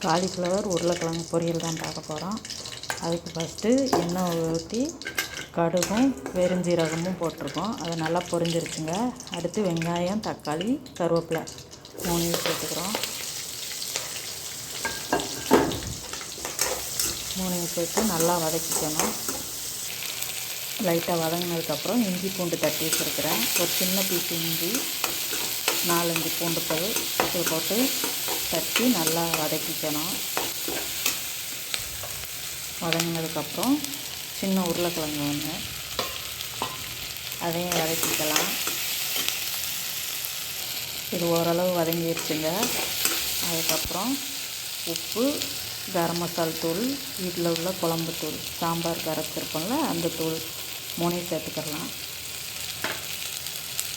Cauliflower உருளைக்கிழங்கு பொரியல் தான் பார்க்க போகிறோம். அதுக்கு ஃபஸ்ட்டு எண்ணெய் ஊற்றி கடுகும் பெருஞ்சீரகமும் போட்டிருக்கோம். அது நல்லா பொரிஞ்சிருச்சுங்க. அடுத்து வெங்காயம், தக்காளி, கருவேப்பிலை 3 சேர்த்துக்கிறோம். 3 சேர்த்து நல்லா வதக்கிக்கணும். லைட்டாக வதங்கினதுக்கப்புறம் இஞ்சி பூண்டு தட்டி வச்சுருக்கிறேன். ஒரு சின்ன பீஸ் இஞ்சி, 4-5 பூண்டு பல் இது போட்டு தட்டி நல்லா வதக்கிக்கணும். வதங்கினதுக்கப்புறம் சின்ன உருளைக்கிழங்கு ஒன்று, அதையும் வதக்கிக்கலாம். இது ஓரளவு வதங்கிடுச்சுங்க. அதுக்கப்புறம் உப்பு, கரம் மசால் தூள், வீட்டில் உள்ள குழம்பு தூள், சாம்பார் கரைச்சிருப்போம்ல அந்த தூள் 3 சேர்த்துக்கலாம்.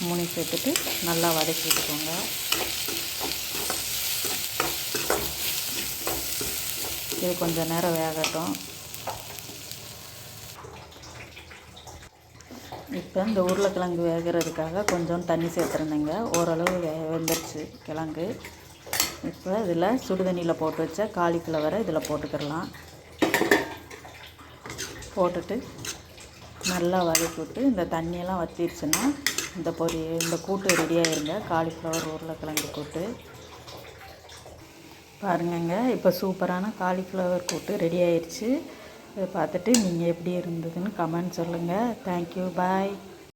3 சேர்த்துட்டு நல்லா வதக்கி விட்டுக்கோங்க. இது கொஞ்சம் நேரம் வேகட்டும். இப்போ இந்த உருளைக்கிழங்கு வேகிறதுக்காக கொஞ்சம் தண்ணி சேர்த்துருந்தேங்க. ஓரளவு வெந்துருச்சு கிழங்கு. இப்போ இதில் சுடுதண்ணியில் போட்டு வச்ச காலிஃப்ளவரை இதில் போட்டுக்கிடலாம். போட்டுட்டு நல்லா வதக்கி விட்டு இந்த தண்ணியெல்லாம் வற்றிடுச்சுன்னா இந்த கூட்டு ரெடியாகிருங்க. காலிஃப்ளவர் உருளைக்கிழங்கு கூட்டு பாருங்கங்க. இப்போ சூப்பரான காலிஃப்ளவர் கூட்டு ரெடி ஆயிடுச்சு. இதை பார்த்துட்டு நீங்கள் எப்படி இருந்ததுன்னு கமெண்ட் சொல்லுங்கள். தேங்க்யூ, பாய்.